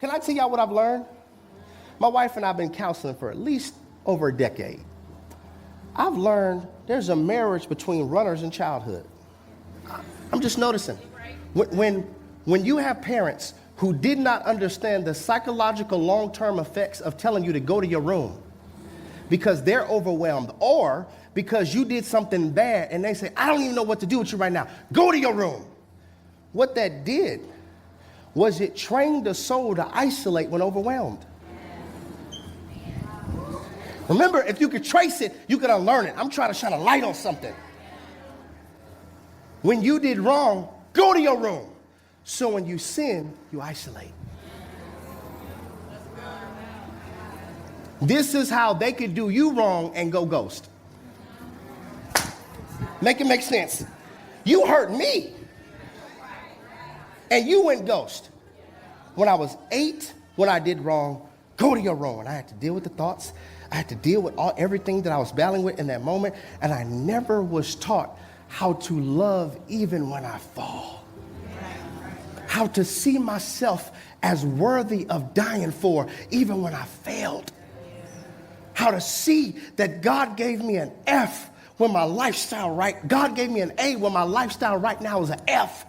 Can I tell y'all what I've learned? My wife and I have been counseling for at least over a decade. I've learned there's a marriage between runners and childhood. I'm just noticing. When you have parents who did not understand the psychological long-term effects of telling you to go to your room because they're overwhelmed, or because you did something bad and they say, I don't even know what to do with you right now. Go to your room. What that did was it trained the soul to isolate when overwhelmed. Remember, if you could trace it, you could unlearn it. I'm trying to shine a light on something. When you did wrong, go to your room. So when you sin, you isolate. This is how they could do you wrong and go ghost. Make it make sense. You hurt me. And you went ghost. When I was 8, when I did wrong, go to your room. And I had to deal with the thoughts. I had to deal with everything that I was battling with in that moment. And I never was taught how to love even when I fall. How to see myself as worthy of dying for even when I failed. How to see that God gave me an F when my lifestyle right. God gave me an A when my lifestyle right now is an F.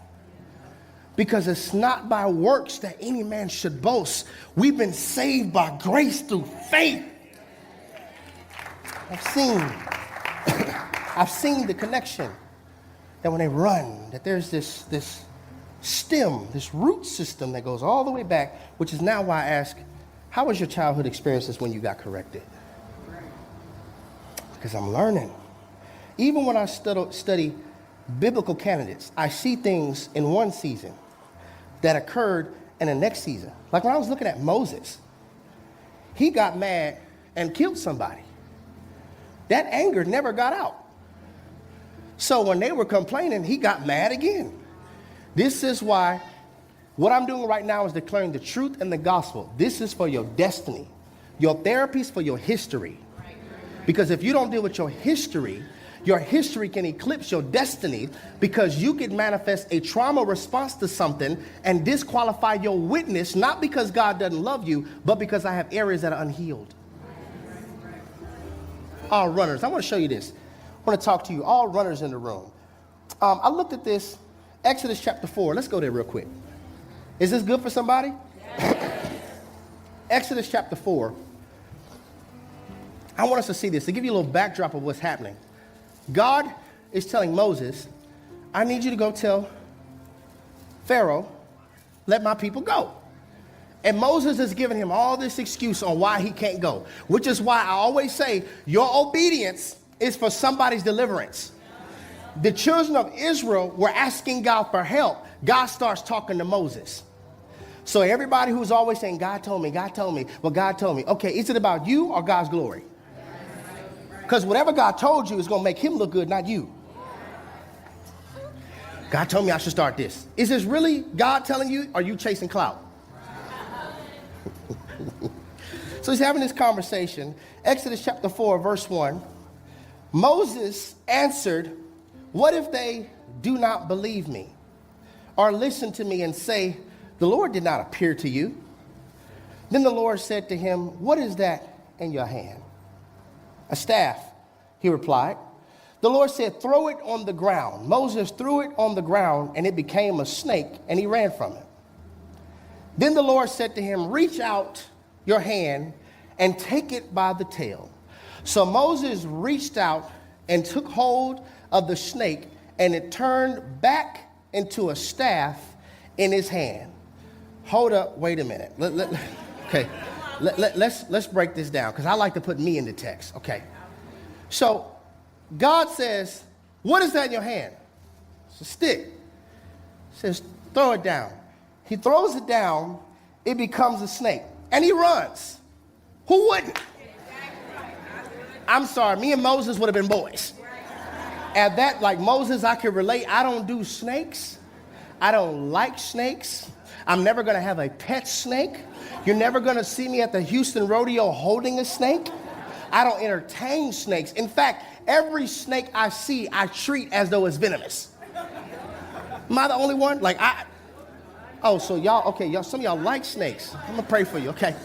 Because it's not by works that any man should boast. We've been saved by grace through faith. I've seen the connection that when they run, that there's this stem, this root system that goes all the way back, which is now why I ask, how was your childhood experiences when you got corrected? Because I'm learning. Even when I study biblical candidates, I see things in one season that occurred in the next season. Like when I was looking at Moses, he got mad and killed somebody. That anger never got out. So when they were complaining, he got mad again. This is why what I'm doing right now is declaring the truth and the gospel. This is for your destiny. Your therapy is for your history. Because if you don't deal with your history can eclipse your destiny, because you could manifest a trauma response to something and disqualify your witness, not because God doesn't love you, but because I have areas that are unhealed. All runners, I want to show you this. I want to talk to you, all runners in the room. I looked at this, Exodus chapter 4. Let's go there real quick. Is this good for somebody? Yes. Exodus chapter 4. I want us to see this, to give you a little backdrop of what's happening. God is telling Moses, I need you to go tell Pharaoh, let my people go. And Moses is giving him all this excuse on why he can't go, which is why I always say your obedience is for somebody's deliverance. The children of Israel were asking God for help. God starts talking to Moses. So everybody who's always saying, God told me, well, God told me. Okay, is it about you or God's glory? Because whatever God told you is going to make him look good, not you. God told me I should start this. Is this really God telling you, or are you chasing clout? So he's having this conversation. Exodus chapter 4, verse 1. Moses answered, what if they do not believe me or listen to me and say, the Lord did not appear to you? Then the Lord said to him, what is that in your hand? A staff, he replied. The Lord said, throw it on the ground. Moses threw it on the ground, and it became a snake, and he ran from it. Then the Lord said to him, reach out your hand and take it by the tail. So Moses reached out and took hold of the snake, and it turned back into a staff in his hand. Hold up, wait a minute. Let's break this down, because I like to put me in the text. Okay. So God says, what is that in your hand? It's a stick. He says, throw it down. He throws it down, it becomes a snake, and he runs. Who wouldn't? I'm sorry, me and Moses would have been boys. At that, like Moses, I can relate. I don't do snakes. I don't like snakes. I'm never going to have a pet snake. You're never going to see me at the Houston rodeo holding a snake. I don't entertain snakes. In fact, every snake I see, I treat as though it's venomous. Am I the only one? Oh, so y'all, some of y'all like snakes. I'm gonna pray for you, okay?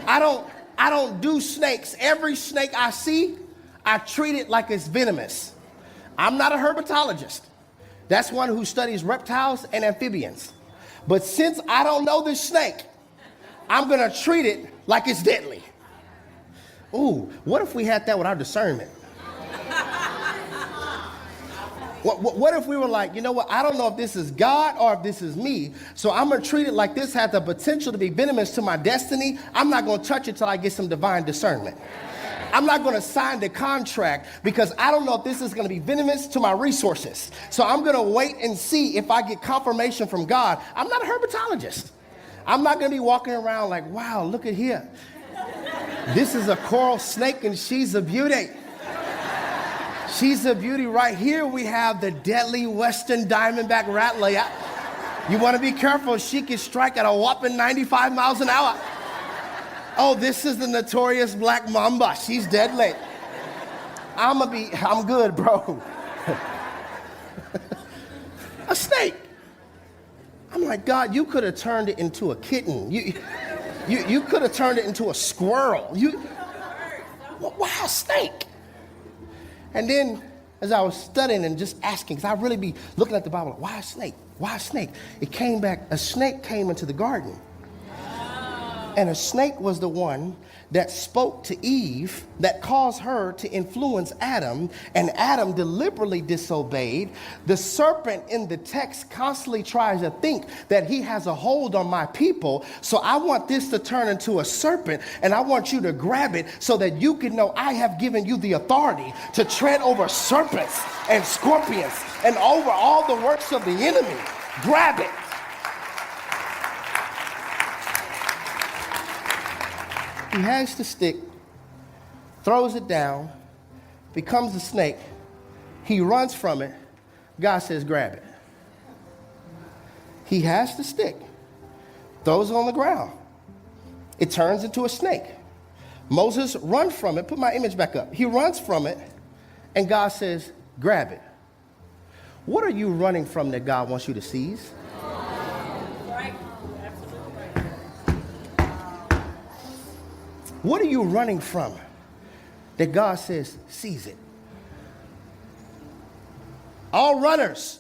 I don't do snakes. Every snake I see, I treat it like it's venomous. I'm not a herpetologist. That's one who studies reptiles and amphibians. But since I don't know this snake, I'm gonna treat it like it's deadly. Ooh, what if we had that with our discernment? What if we were like, you know what, I don't know if this is God or if this is me, so I'm going to treat it like this has the potential to be venomous to my destiny. I'm not going to touch it till I get some divine discernment. I'm not going to sign the contract because I don't know if this is going to be venomous to my resources. So I'm going to wait and see if I get confirmation from God. I'm not a herpetologist. I'm not going to be walking around like, wow, look at here. This is a coral snake and she's a beauty. She's a beauty. Right here we have the deadly western diamondback rattler. You want to be careful. She can strike at a whopping 95 miles an hour. Oh, this is the notorious black mamba. She's deadly. I'm good, bro. A snake. I'm like, God, you could have turned it into a kitten. You could have turned it into a squirrel. Wow, snake. And then as I was studying and just asking, because I really be looking at the Bible, like, why a snake? Why a snake? It came back, a snake came into the garden. And a snake was the one that spoke to Eve, that caused her to influence Adam, and Adam deliberately disobeyed. The serpent in the text constantly tries to think that he has a hold on my people, so I want this to turn into a serpent, and I want you to grab it so that you can know I have given you the authority to tread over serpents and scorpions and over all the works of the enemy. Grab it. He has the stick, throws it down, becomes a snake. He runs from it. God says, grab it. He has the stick, throws it on the ground. It turns into a snake. Moses runs from it. Put my image back up. He runs from it, and God says, grab it. What are you running from that God wants you to seize? What are you running from that God says, seize it? All runners,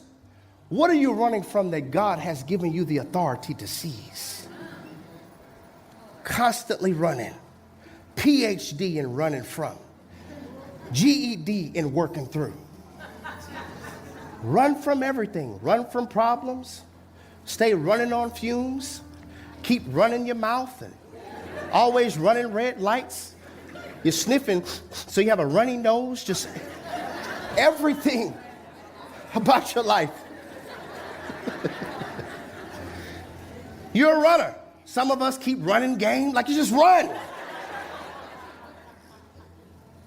what are you running from that God has given you the authority to seize? Constantly running. PhD in running from. GED in working through. Run from everything. Run from problems. Stay running on fumes. Keep running your mouth and always running red lights. You're sniffing, so you have a runny nose. Just everything about your life. You're a runner. Some of us keep running game like you just run.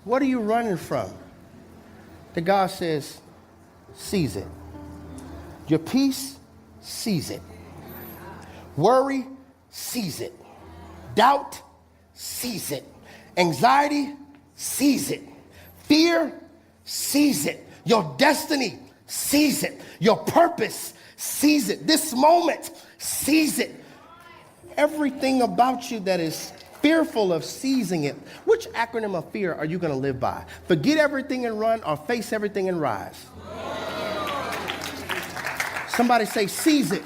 What are you running from? That God says, seize it. Your peace, seize it. Worry, seize it. Doubt, seize it. Anxiety, seize it. Fear, seize it. Your destiny, seize it. Your purpose, seize it. This moment, seize it. Everything about you that is fearful of seizing it. Which acronym of fear are you going to live by? Forget everything and run, or face everything and rise? Somebody say, seize it.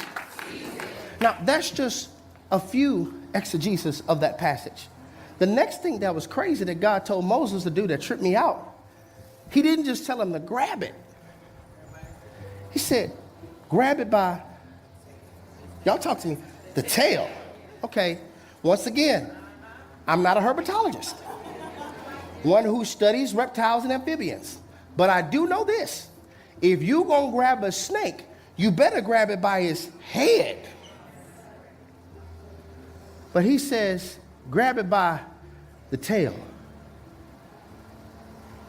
Now, that's just a few exegesis of that passage. The next thing that was crazy that God told Moses to do that tripped me out, he didn't just tell him to grab it. He said, grab it by, y'all talk to me, the tail. Okay, once again, I'm not a herpetologist, one who studies reptiles and amphibians. But I do know this. If you gonna grab a snake, you better grab it by his head. But he says, grab it by the tail.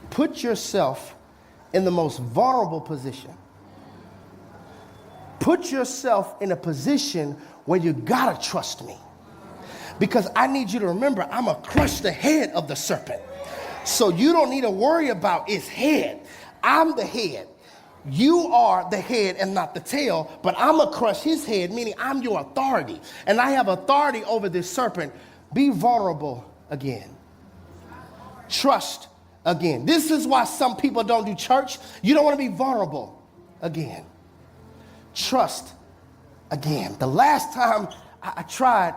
Put yourself in the most vulnerable position. Put yourself in a position where you gotta trust me. Because I need you to remember, I'm gonna crush the head of the serpent. So you don't need to worry about its head. I'm the head. You are the head and not the tail, but I'm going to crush his head, meaning I'm your authority. And I have authority over this serpent. Be vulnerable again. Trust again. This is why some people don't do church. You don't want to be vulnerable again. Trust again. The last time I tried,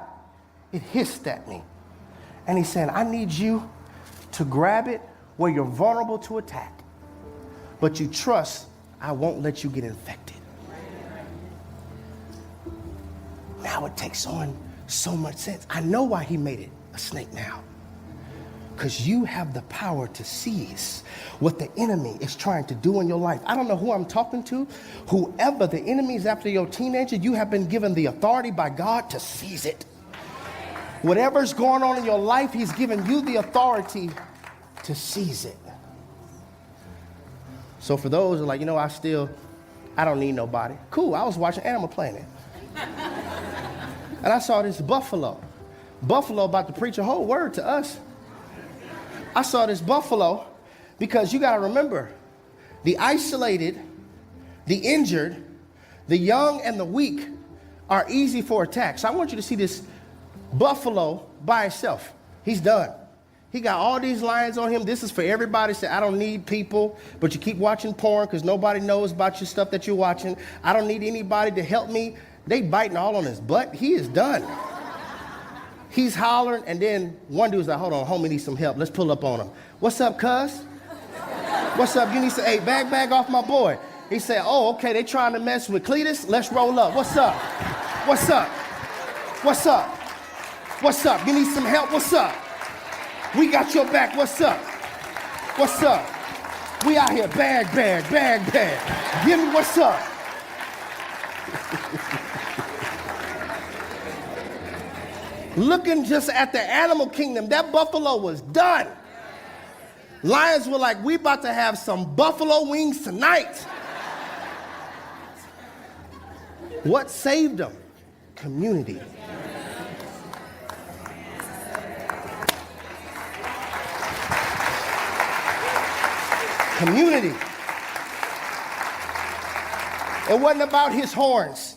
it hissed at me. And he's saying, I need you to grab it where you're vulnerable to attack. But you trust, I won't let you get infected. Now it takes on so much sense. I know why he made it a snake now. Because you have the power to seize what the enemy is trying to do in your life. I don't know who I'm talking to. Whoever the enemy is after your teenager, you have been given the authority by God to seize it. Whatever's going on in your life, he's given you the authority to seize it. So for those who are like, I don't need nobody. Cool, I was watching Animal Planet. And I saw this buffalo. Buffalo about to preach a whole word to us. I saw this buffalo because you got to remember, the isolated, the injured, the young, and the weak are easy for attack. So I want you to see this buffalo by itself. He's done. He got all these lions on him. This is for everybody. Say, I don't need people, but you keep watching porn because nobody knows about your stuff that you're watching. I don't need anybody to help me. They biting all on his butt. He is done. He's hollering, and then one dude's like, hold on, homie needs some help. Let's pull up on him. What's up, cuz? What's up? You need some, hey, bag off my boy. He said, oh, okay, they trying to mess with Cletus. Let's roll up. What's up? What's up? What's up? What's up? You need some help? What's up? We got your back. What's up? What's up? We out here. Bag. Give me what's up. Looking just at the animal kingdom, that buffalo was done. Lions were like, we about to have some buffalo wings tonight. What saved them? Community. Community. It wasn't about his horns.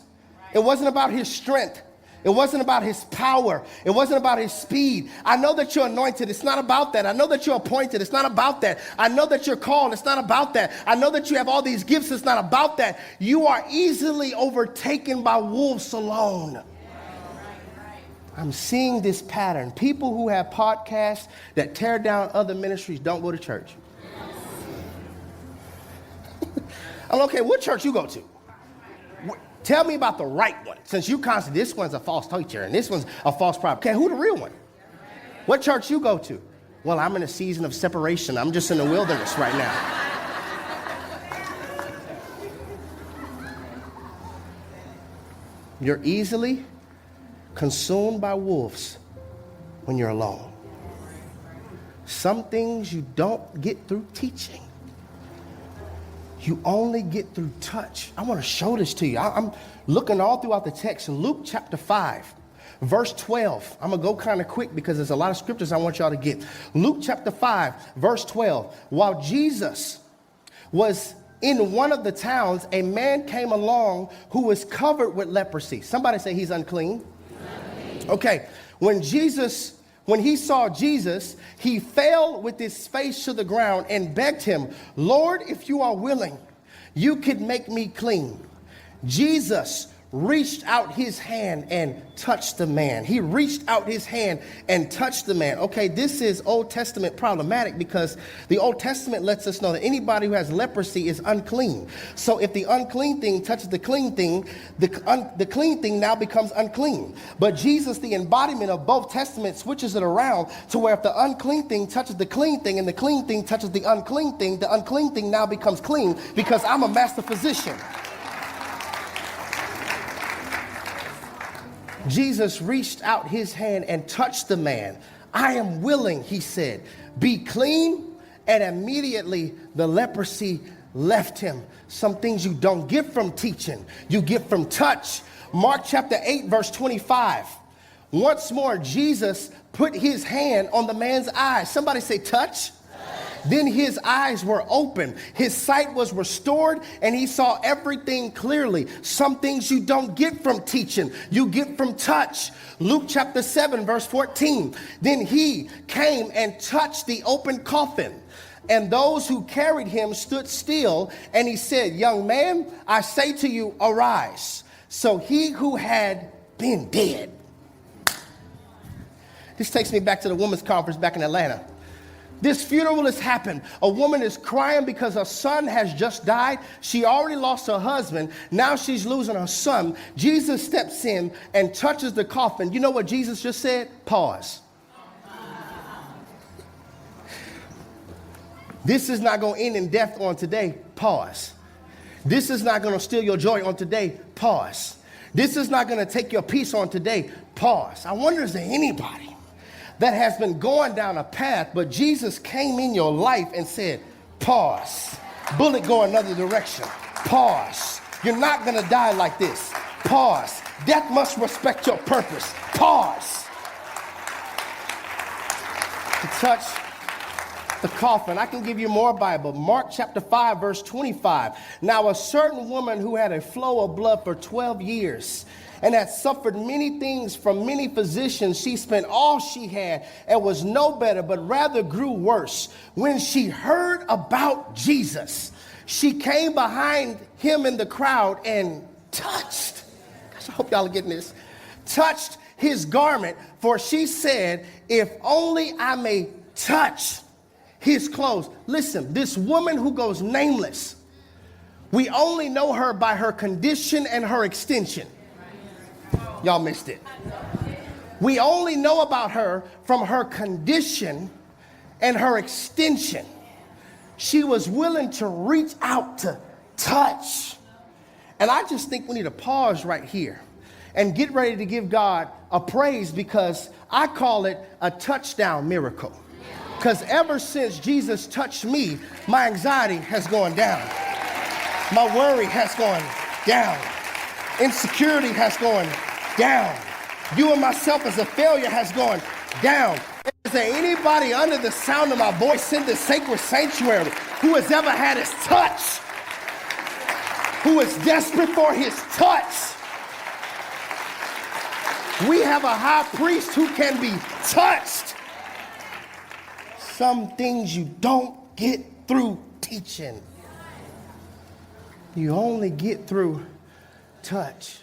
It wasn't about his strength. It wasn't about his power. It wasn't about his speed. I know that you're anointed. It's not about that. I know that you're appointed. It's not about that. I know that you're called. It's not about that. I know that you have all these gifts. It's not about that. You are easily overtaken by wolves alone. I'm seeing this pattern. People who have podcasts that tear down other ministries don't go to church. I'm okay, what church you go to? Tell me about the right one. Since you constantly, this one's a false teacher and this one's a false prophet. Okay, who the real one? What church you go to? Well, I'm in a season of separation. I'm just in the wilderness right now. You're easily consumed by wolves when you're alone. Some things you don't get through teaching. You only get through touch. I want to show this to you. I'm looking all throughout the text. In Luke chapter 5, verse 12. I'm going to go kind of quick because there's a lot of scriptures I want y'all to get. Luke chapter 5, verse 12. While Jesus was in one of the towns, a man came along who was covered with leprosy. Somebody say he's unclean. Okay. When he saw Jesus, he fell with his face to the ground and begged him, Lord, if you are willing, you could make me clean. Jesus reached out his hand and touched the man. He reached out his hand and touched the man. Okay, this is Old Testament problematic because the Old Testament lets us know that anybody who has leprosy is unclean. So if the unclean thing touches the clean thing, the clean thing now becomes unclean. But Jesus, the embodiment of both testaments, switches it around to where if the unclean thing touches the clean thing and the clean thing touches the unclean thing now becomes clean because I'm a master physician. Jesus reached out his hand and touched the man. I am willing, he said, be clean. And immediately the leprosy left him. Some things you don't get from teaching, you get from touch. Mark chapter 8, verse 25. Once more, Jesus put his hand on the man's eyes. Somebody say touch. Then his eyes were open, his sight was restored, and he saw everything clearly. Some things you don't get from teaching, you get from touch. Luke chapter 7, verse 14. Then he came and touched the open coffin, and those who carried him stood still, and he said, young man, I say to you, arise. So he who had been dead. This takes me back to the women's conference back in Atlanta. This funeral has happened. A woman is crying because her son has just died. She already lost her husband. Now she's losing her son. Jesus steps in and touches the coffin. You know what Jesus just said? Pause. This is not going to end in death on today. Pause. This is not going to steal your joy on today. Pause. This is not going to take your peace on today. Pause. I wonder, is there anybody that has been going down a path, but Jesus came in your life and said, pause. Bullet go another direction. Pause. You're not going to die like this. Pause. Death must respect your purpose. Pause. To touch the coffin. I can give you more Bible. Mark chapter 5, verse 25. Now a certain woman who had a flow of blood for 12 years and had suffered many things from many physicians, she spent all she had and was no better, but rather grew worse. When she heard about Jesus, she came behind him in the crowd and touched. Gosh, I hope y'all are getting this. Touched his garment, for she said, if only I may touch his clothes. Listen, this woman who goes nameless, we only know her by her condition and her extension. Y'all missed it. We only know about her from her condition and her extension. She was willing to reach out to touch. And I just think we need to pause right here and get ready to give God a praise, because I call it a touchdown miracle. Because ever since Jesus touched me, my anxiety has gone down. My worry has gone down. Insecurity has gone down. Viewing myself as a failure has gone down. Is there anybody under the sound of my voice in this sacred sanctuary who has ever had his touch? Who is desperate for his touch? We have a high priest who can be touched. Some things you don't get through teaching. You only get through touch.